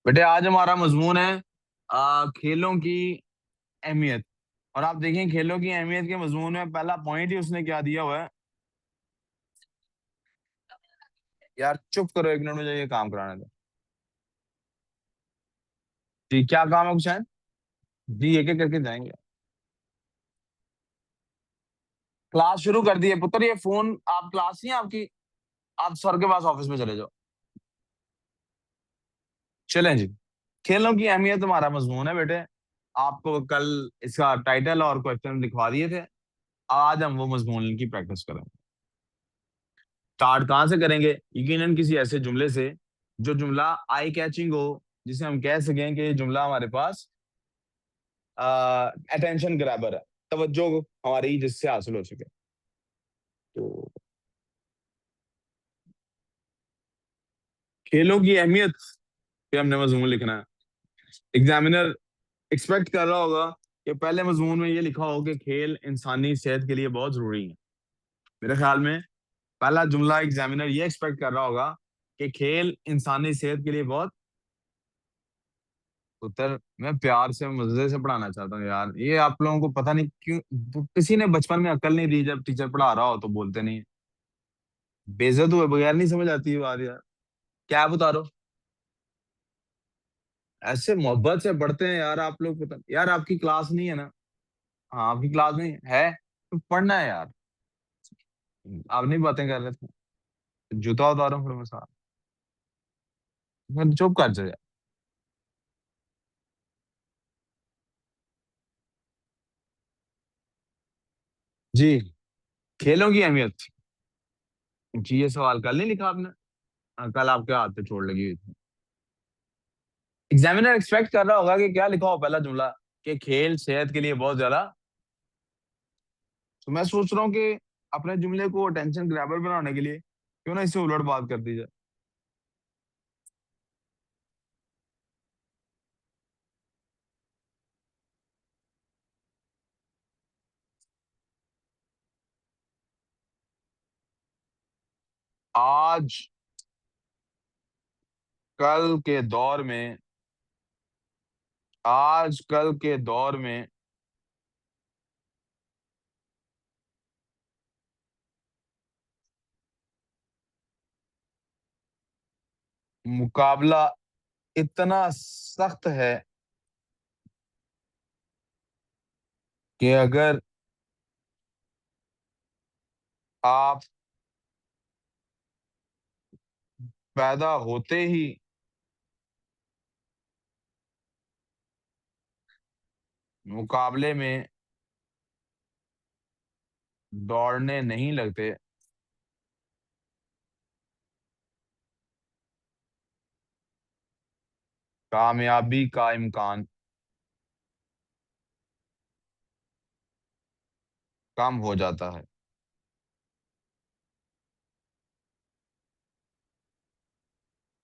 बेटे आज हमारा मजमून है खेलों की अहमियत। और आप देखें खेलों की अहमियत के मजमून में पहला पॉइंट ही उसने क्या दिया हुआ है। यार चुप करो, एक मिनट में जाइए काम कराने दो। जी क्या काम है कुछ है? जी एक एक करके जाएंगे। क्लास शुरू कर दी है पुत्र, ये फोन आप क्लास नहीं है आपकी। आप सर के पास ऑफिस में चले जाओ। चलें जी। खेलों की अहमियत हमारा मजमून है बेटे। आपको कल इसका टाइटल और क्वेश्चन लिखवा दिए थे। आज हम वो मजमून की प्रैक्टिस करेंगे। स्टार्ट कहाँ से करेंगे? यकीनन किसी ऐसे जुमले से जो जुमला आई कैचिंग हो, जिसे हम कह सकें कि ये जुमला हमारे पास अटेंशन ग्रैबर है, तवज्जो हमारी जिससे हासिल हो सके। तो खेलों की अहमियत पे हमने मजमून लिखना है। एग्जामिनर एक्सपेक्ट कर रहा होगा कि पहले मजमून में ये लिखा हो कि खेल इंसानी सेहत के लिए बहुत जरूरी है। मेरे ख्याल में पहला जुमला एग्जामिनर ये एक्सपेक्ट कर रहा होगा कि खेल इंसानी सेहत के लिए बहुत। उत्तर मैं प्यार से मजे से पढ़ाना चाहता हूँ यार, ये आप लोगों को पता नहीं क्यों किसी ने बचपन में अकल नहीं दी, जब टीचर पढ़ा रहा हो तो बोलते नहीं। बेइज्जत हुए बगैर नहीं समझ आती है बात यार। क्या आप उतारो? ऐसे मोहब्बत से पढ़ते हैं यार आप लोग, पता यार आपकी क्लास नहीं है ना। हाँ आपकी क्लास नहीं है तो पढ़ना है यार। आप नहीं बातें कर रहे थे। जूता उतारो फिर मैं साथ। फिर चुप कर जाए। जी खेलों की अहमियत। जी ये सवाल कल नहीं लिखा आपने? कल आपके हाथ पे चोट लगी हुई थी। एग्जामिनर एक्सपेक्ट कर रहा होगा कि क्या लिखा हो पहला जुमला, कि खेल सेहत के लिए बहुत ज्यादा। तो मैं सोच रहा हूँ कि अपने जुमले को टेंशन ग्रैबर बनाने के लिए क्यों ना इससे उलट बात कर दी जाए। आज कल के दौर में, आज कल के दौर में मुकाबला इतना सख्त है कि अगर आप पैदा होते ही मुकाबले में दौड़ने नहीं लगते, कामयाबी का इम्कान कम हो जाता है।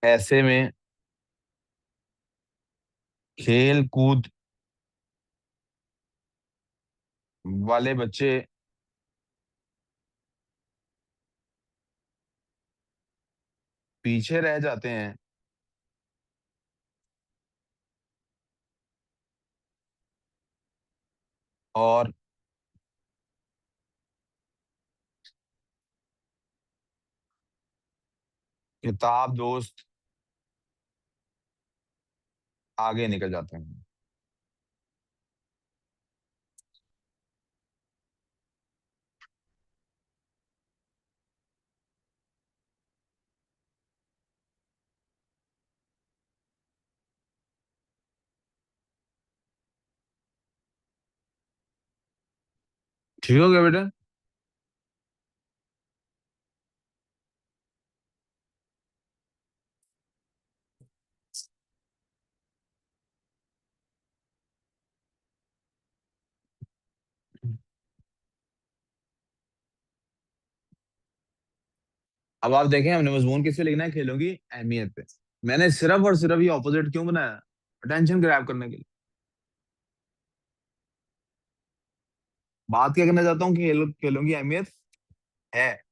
ऐसे में खेल कूद वाले बच्चे पीछे रह जाते हैं और किताब दोस्त आगे निकल जाते हैं। ठीक हो गया बेटा? अब आप देखें हमने मजमून किस पे लिखना है, खेलों की अहमियत पे। मैंने सिर्फ और सिर्फ ये ऑपोजिट क्यों बनाया? अटेंशन ग्रैब करने के लिए। बात क्या करना चाहता हूँ कि खेलों की अहमियत है।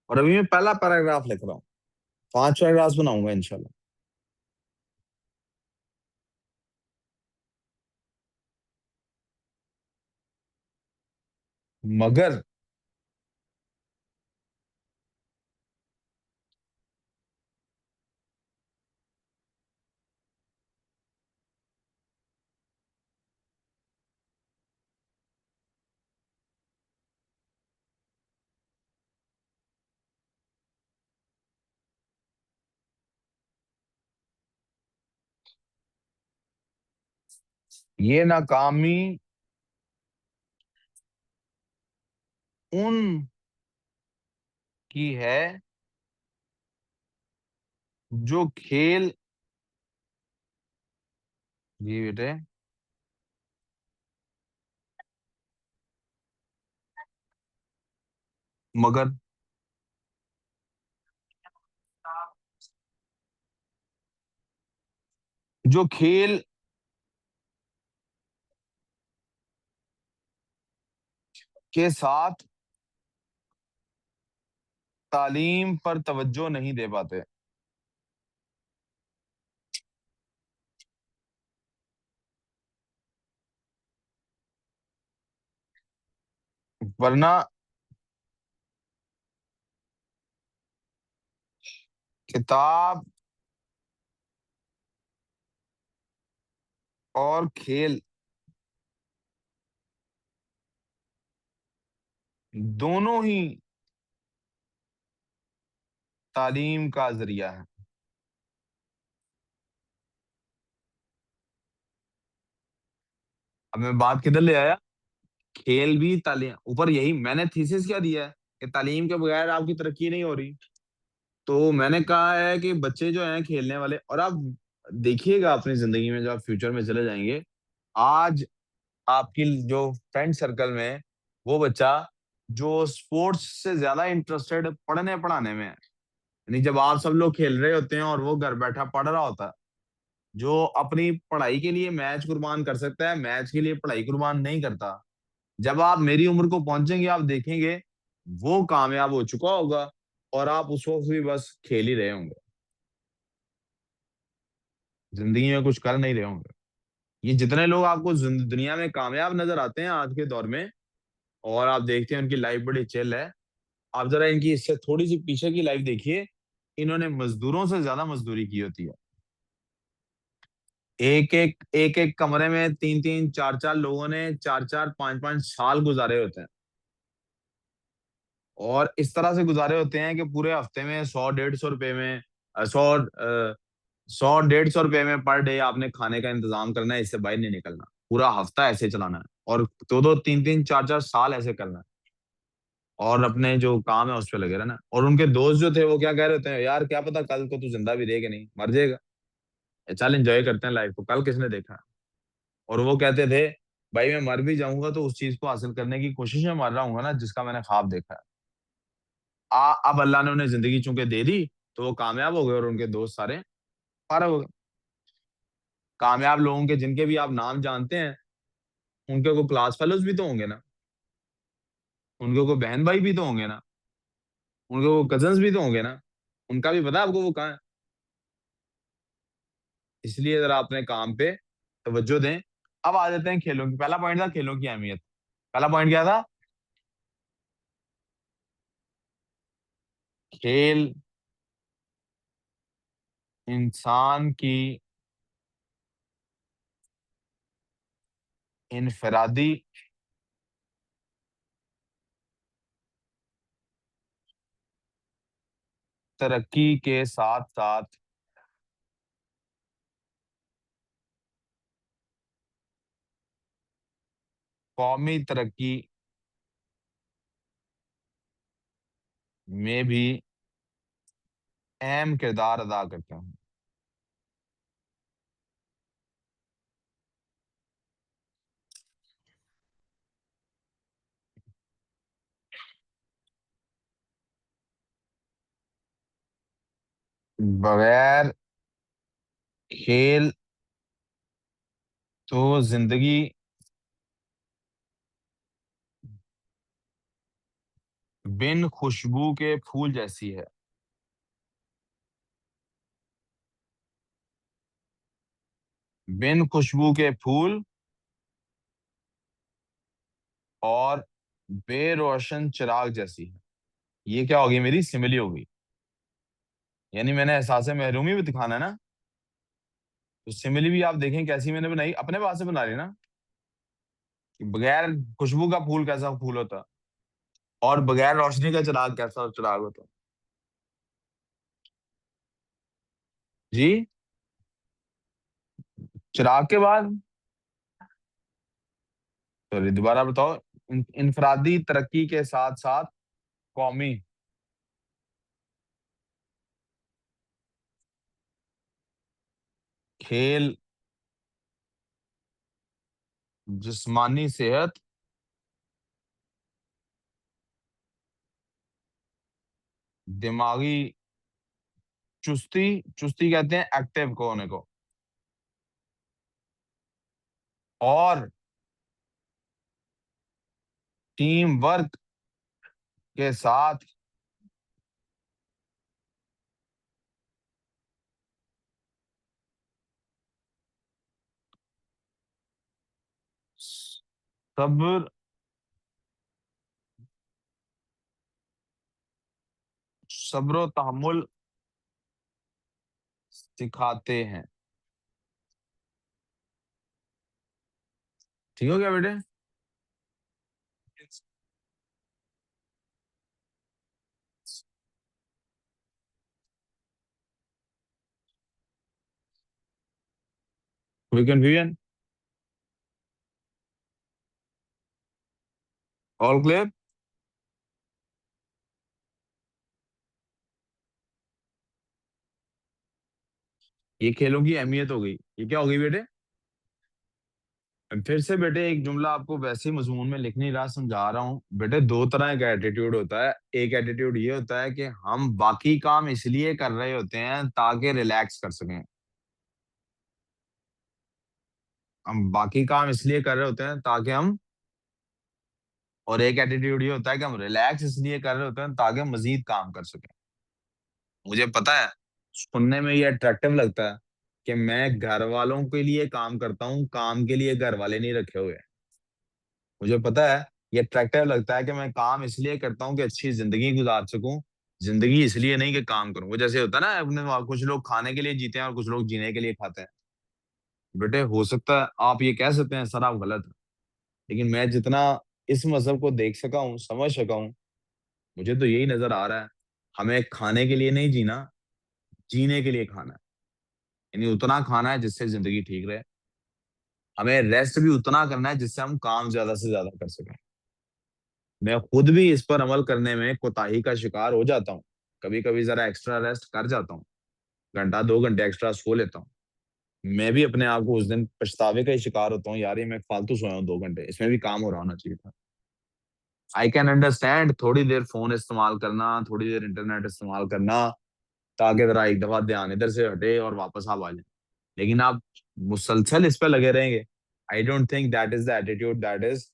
और अभी मैं पहला पैराग्राफ लिख रहा हूँ, 5 पैराग्राफ बनाऊंगा इंशाल्लाह। मगर ये नाकामी उन की है जो खेल। जी बेटे। मगर जो खेल के साथ तालीम पर तवज्जो नहीं दे पाते। वरना किताब और खेल दोनों ही तालीम का जरिया है। अब मैं बात किधर ले आया? खेल भी तालीम, ऊपर यही मैंने थीसिस क्या दिया है कि तालीम के बगैर आपकी तरक्की नहीं हो रही। तो मैंने कहा है कि बच्चे जो हैं खेलने वाले, और आप देखिएगा अपनी जिंदगी में जब आप फ्यूचर में चले जाएंगे, आज आपकी जो फ्रेंड सर्कल में वो बच्चा जो स्पोर्ट्स से ज्यादा इंटरेस्टेड पढ़ने पढ़ाने में है, यानी जब आप सब लोग खेल रहे होते हैं और वो घर बैठा पढ़ रहा होता है, जो अपनी पढ़ाई के लिए मैच कुर्बान कर सकता है मैच के लिए पढ़ाई कुर्बान नहीं करता, जब आप मेरी उम्र को पहुंचेंगे आप देखेंगे वो कामयाब हो चुका होगा और आप उस वक्त भी बस खेल ही रहे होंगे, जिंदगी में कुछ कर नहीं रहे होंगे। ये जितने लोग आपको दुनिया में कामयाब नजर आते हैं आज के दौर में, और आप देखते हैं उनकी लाइफ बड़ी चिल है, आप जरा इनकी इससे थोड़ी सी पीछे की लाइफ देखिए। इन्होंने मजदूरों से ज्यादा मजदूरी की होती है। एक एक कमरे में तीन तीन चार चार लोगों ने चार चार पांच पांच साल गुजारे होते हैं, और इस तरह से गुजारे होते हैं कि पूरे हफ्ते में 100 150 रुपए में 100 150 रुपए में पर डे आपने खाने का इंतजाम करना है, इससे बाहर नहीं निकलना, पूरा हफ्ता ऐसे चलाना है, और दो दो तीन तीन चार चार साल ऐसे करना है, और अपने जो काम है उस पर लगे रहना। और उनके दोस्त जो थे वो क्या कह रहे होते हैं, यार क्या पता कल को तू जिंदा भी रहे कि नहीं, मर जाएगा, चल एंजॉय करते हैं लाइफ को, कल किसने देखा है। और वो कहते थे, भाई मैं मर भी जाऊंगा तो उस चीज को हासिल करने की कोशिश में मर रहा हूँ ना जिसका मैंने ख्वाब देखा है। अब अल्लाह ने उन्हें जिंदगी चूंकि दे दी, तो वो कामयाब हो गए और उनके दोस्त सारे पार हो गए। कामयाब लोगों के जिनके भी आप नाम जानते हैं, उनके को क्लास फेलोज भी तो होंगे ना, उनके को बहन भाई भी तो होंगे ना, उनके को कजन्स भी तो होंगे ना, उनका भी पता है आपको वो कहाँ है। इसलिए जरा अपने काम पे तवज्जो दें। अब आ जाते हैं खेलों की, पहला पॉइंट था खेलों की अहमियत। पहला पॉइंट क्या था? खेल इंसान की इनफरादी तरक्की के साथ साथ कौमी तरक्की में भी अहम किरदार अदा करते हैं। बगैर खेल तो जिंदगी बिन खुशबू के फूल जैसी है। बिन खुशबू के फूल और बेरोशन चिराग जैसी है। ये क्या होगी, मेरी सिमिली होगी। यानी मैंने एहसास महरूमी भी दिखाना है ना, तो सिमिली भी आप देखें कैसी मैंने बनाई, अपने पास से बना रही ना, कि बगैर खुशबू का फूल कैसा फूल होता, और बगैर रोशनी का चिराग कैसा चिराग होता। जी। चिराग के बाद, सॉरी दोबारा बताओ। इनफरादी तरक्की के साथ साथ कौमी, खेल, जिस्मानी सेहत, दिमागी चुस्ती, चुस्ती कहते हैं एक्टिव को होने को, और टीम वर्क के साथ सब्र, सब्र तहमुल सिखाते हैं। ठीक हो गया बेटे? कोई कंफ्यूजन? All clear? ये खेलों की अहमियत हो गई। ये क्या हो गई बेटे? फिर से बेटे एक जुमला आपको वैसे ही मजमून में लिख नहीं रहा, समझा रहा हूँ बेटे। दो तरह का एटीट्यूड होता है। एक एटीट्यूड ये होता है कि हम बाकी काम इसलिए कर रहे होते हैं ताकि रिलैक्स कर सकें। हम बाकी काम इसलिए कर रहे होते हैं ताकि हम, और एक एटीट्यूड ये होता है कि हम रिलैक्स इसलिए कर रहे होते हैं ताकि हम मजीद काम कर सकें। मुझे पता है सुनने में ये अट्रैक्टिव लगता है कि मैं घर वालों के लिए काम करता हूँ, काम के लिए घर वाले नहीं रखे हुए। मुझे पता है ये अट्रैक्टिव लगता है कि मैं काम इसलिए करता हूँ कि अच्छी जिंदगी गुजार सकूं, जिंदगी इसलिए नहीं कि काम करूं। वो जैसे होता है ना, अपने कुछ लोग खाने के लिए जीते हैं और कुछ लोग जीने के लिए खाते हैं। बेटे हो सकता है आप ये कह सकते हैं सर आप गलत हैं, लेकिन मैं जितना इस मजहब को देख सका हूँ, समझ सका हूँ, मुझे तो यही नजर आ रहा है। हमें खाने के लिए नहीं जीना, जीने के लिए खाना है। यानी उतना खाना है जिससे जिंदगी ठीक रहे। हमें रेस्ट भी उतना करना है जिससे हम काम ज्यादा से ज्यादा कर सकें। मैं खुद भी इस पर अमल करने में कोताही का शिकार हो जाता हूँ। कभी कभी जरा एक्स्ट्रा रेस्ट कर जाता हूँ, घंटा 2 घंटे एक्स्ट्रा सो लेता हूँ। मैं भी अपने आप को उस दिन पछतावे का ही शिकार होता हूँ, यार ये मैं फालतू सोया हूँ 2 घंटे, इसमें भी काम हो रहा होना चाहिए था। आई कैन अंडरस्टैंड थोड़ी देर फोन इस्तेमाल करना, थोड़ी देर इंटरनेट इस्तेमाल करना, ताकि जरा एक दफा ध्यान इधर से हटे और वापस आप आ जाए। लेकिन आप मुसलसल इस पे लगे रहेंगे, I don't think that is the attitude that is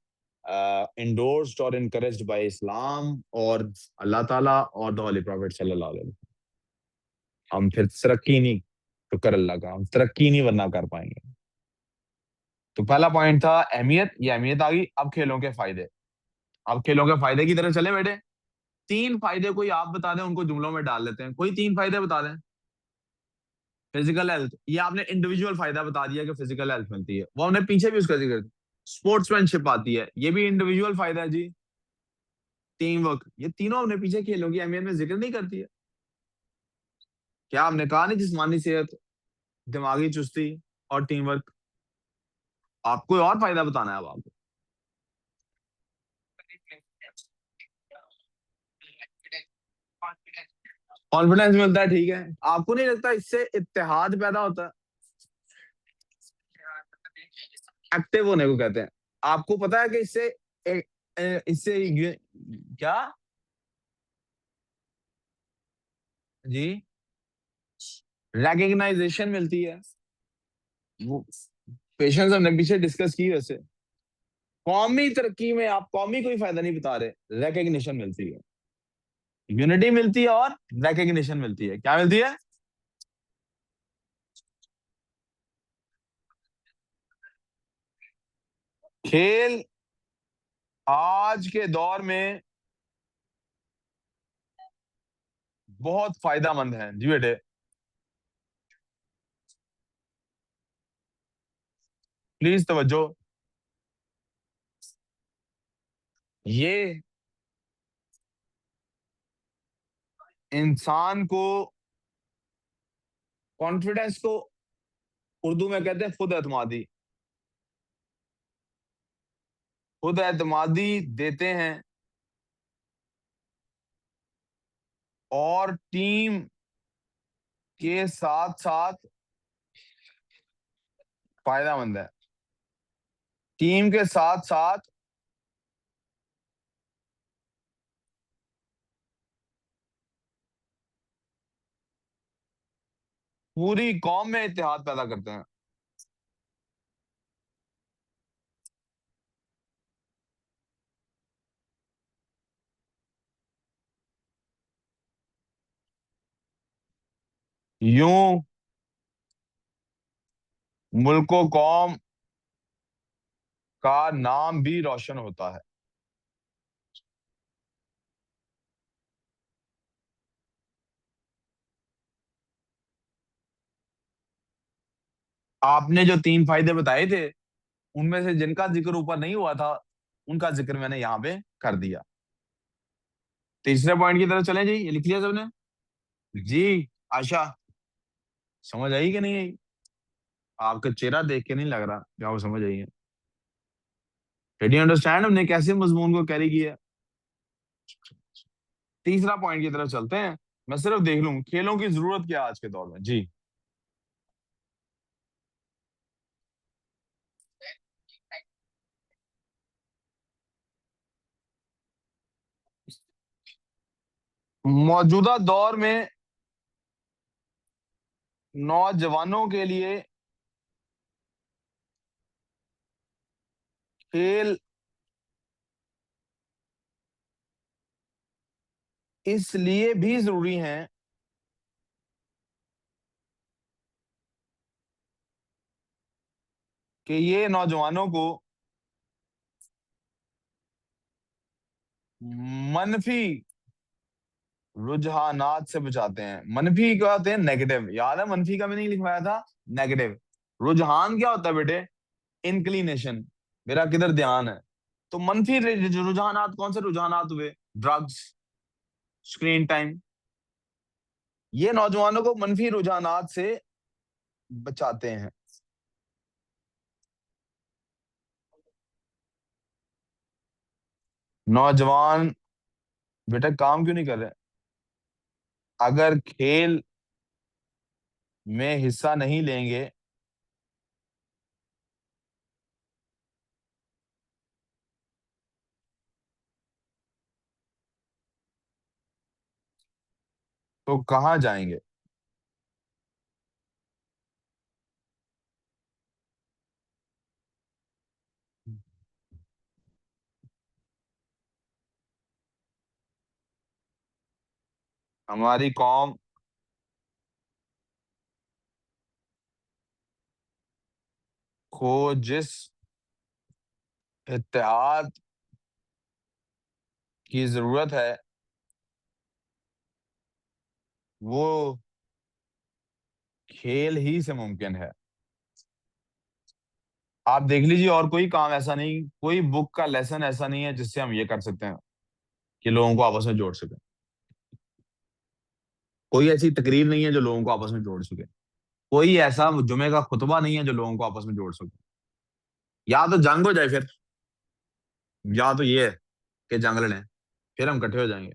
endorsed और encouraged by इस्लाम और अल्लाह ताला और द होली प्रॉफिट सल्लल्लाहु अलैहि वसल्लम। हम फिर तरक्की नहीं, शुक्र अल्लाह का, हम तरक्की नहीं वरना कर पाएंगे। तो पहला पॉइंट था अहमियत, ये अहमियत आ गई। अब खेलों के फायदे। अब खेलों के फायदे की तरफ चले बेटे। तीन फायदे कोई आप बता दें, उनको जुमलों में डाल लेते हैं। कोई तीन फायदे बता दें। फिजिकल हेल्थ, ये आपने इंडिविजुअल फायदा बता दिया कि फिजिकल हेल्थ मिलती है, वो हमने पीछे भी उसका जिक्र। स्पोर्ट्समैनशिप आती है, ये भी इंडिविजुअल फायदा है जी। टीम वर्क, ये तीनों हमने पीछे खेलों की अहमियत में जिक्र नहीं करती है। क्या हमने कहा नहीं, जिस्मानी सेहत, दिमागी चुस्ती और टीम वर्क। आपको कोई और फायदा बताना है अब आपको? कॉन्फिडेंस मिलता है, ठीक है। आपको नहीं लगता इससे इत्तेहाद पैदा होता है? एक्टिव होने को कहते हैं। आपको पता है कि इससे इससे क्या जी, रिकग्नाइजेशन मिलती है। वो पेशेंस हमने पीछे डिस्कस की वैसे। कौमी तरक्की में आप कौमी कोई फायदा नहीं बता रहे, रिकग्निशन मिलती है, यूनिटी मिलती है और रिकग्निशन मिलती है। क्या मिलती है? खेल आज के दौर में बहुत फायदेमंद है जी बेटे। प्लीज तवज्जो। ये इंसान को, कॉन्फिडेंस को उर्दू में कहते हैं खुद एतमादी। खुद एतमादी देते हैं और टीम के साथ साथ फायदेमंद है। टीम के साथ साथ पूरी कौम में इत्तेहाद पैदा करते हैं। यूं मुल्क कौम का नाम भी रोशन होता है। आपने जो तीन फायदे बताए थे, उनमें से जिनका जिक्र ऊपर नहीं हुआ था, उनका जिक्र मैंने यहाँ पे कर दिया। तीसरे पॉइंट की तरफ चलें जी, ये लिख लिया सबने? जी। आशा, समझ आई कि नहीं आई? आपका चेहरा देख के नहीं लग रहा कि आपको समझ आई है। डिड यू अंडरस्टैंड हमने कैसे मजमून को कैरी किया? तीसरा पॉइंट की तरफ चलते हैं। मैं सिर्फ देख लूं खेलों की जरूरत क्या है आज के दौर में जी। मौजूदा दौर में नौजवानों के लिए खेल इसलिए भी जरूरी हैं कि ये नौजवानों को मनफी रुझानात से बचाते हैं। मनफी क्या होते हैं? नेगेटिव। याद है मनफी का भी नहीं लिखवाया था? नेगेटिव। रुझान क्या होता है बेटे? इंक्लिनेशन, मेरा किधर ध्यान है। तो मनफी रुझानात कौन से रुझानात हुए? Drugs, screen time. ये नौजवानों को मनफी रुझानात से बचाते हैं। नौजवान बेटा काम क्यों नहीं कर रहे? अगर खेल में हिस्सा नहीं लेंगे तो कहाँ जाएंगे? हमारी कौम को जिस इत्तेहाद की जरूरत है, वो खेल ही से मुमकिन है। आप देख लीजिए, और कोई काम ऐसा नहीं, कोई बुक का लेसन ऐसा नहीं है जिससे हम ये कर सकते हैं कि लोगों को आपस में जोड़ सके। कोई ऐसी तकरीर नहीं है जो लोगों को आपस में जोड़ सके। कोई ऐसा जुमे का खुतबा नहीं है जो लोगों को आपस में जोड़ सके। या तो जंग हो जाए फिर, या तो ये है कि जंग लड़ें, फिर हम इकट्ठे हो जाएंगे।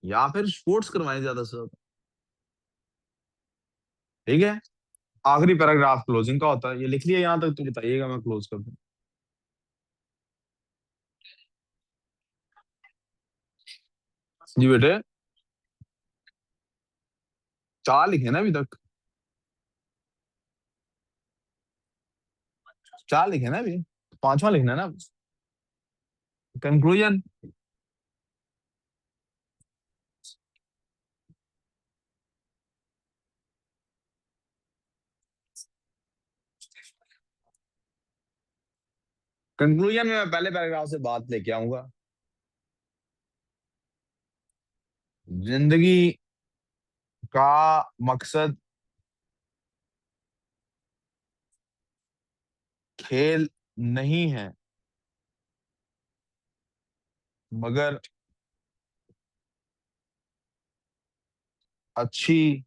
या फिर स्पोर्ट्स करवाएं ज्यादा से ज्यादा। ठीक है। आखिरी पैराग्राफ क्लोजिंग का होता है, ये लिख लिया यहाँ तक तो बताइएगा, मैं क्लोज कर दूं। जी बेटे। चार लिखे ना अभी तक? चार लिखे ना अभी? पांचवा लिखना है ना? कंक्लूजन। कंक्लूजन में मैं पहले पैराग्राफ से बात लेके आऊंगा। जिंदगी का मकसद खेल नहीं है, मगर अच्छी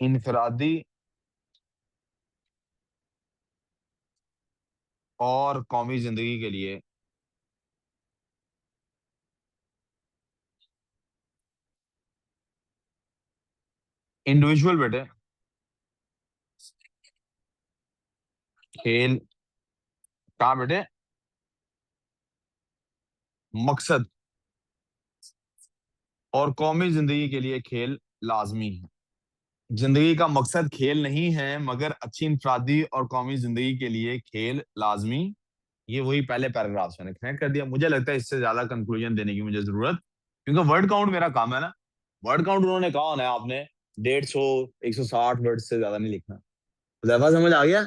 इनफरादी और कौमी जिंदगी के लिए इंडिविजुअल बेटे खेल का बेटे मकसद और कौमी जिंदगी के लिए खेल लाजमी है। जिंदगी का मकसद खेल नहीं है, मगर अच्छी इंफरादी और कौमी जिंदगी के लिए खेल लाजमी। ये वही पहले पैराग्राफ से मैंने कनेक्ट कर दिया। मुझे लगता है इससे ज्यादा कंक्लूजन देने की मुझे जरूरत, क्योंकि वर्ड काउंट मेरा काम है ना। वर्ड काउंट उन्होंने कहा होना है आपने 150 160 वर्ड से ज्यादा नहीं लिखना। ज्यादा समझ आ गया?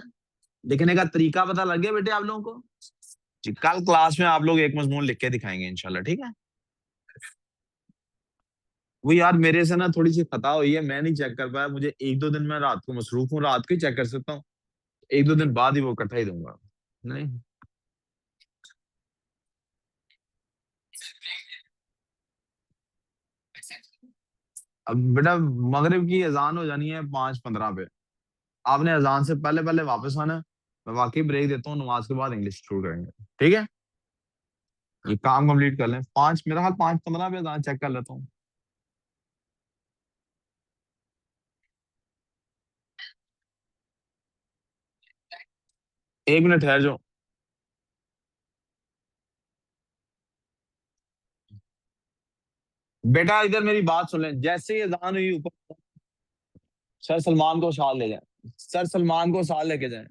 लिखने का तरीका पता लग गया बेटे आप लोगों को? जी, कल क्लास में आप लोग एक मजमून लिख के दिखाएंगे इंशाल्लाह, ठीक है? वो यार मेरे से ना थोड़ी सी खता हुई है, मैं नहीं चेक कर पाया। मुझे एक दो दिन में रात को मसरूफ हूँ, रात को ही चेक कर सकता हूँ। एक दो दिन बाद ही वो इकट्ठा ही दूंगा। नहीं, अब बेटा मगरिब की अजान हो जानी है 5:15 पे। आपने अजान से पहले पहले वापस आना है। मैं वाकई ब्रेक देता हूँ, नमाज के बाद इंग्लिश शुरू करेंगे। ठीक है? ये काम कंप्लीट कर लें। पाँच, मेरा हाल 5:15 पे अजान चेक कर लेता हूँ। 1 मिनट ठहर जाओ। बेटा इधर मेरी बात सुन लें, जैसे ही अजान हुई ऊपर सर सलमान को साथ ले जाए। सर सलमान को साथ लेके जाए।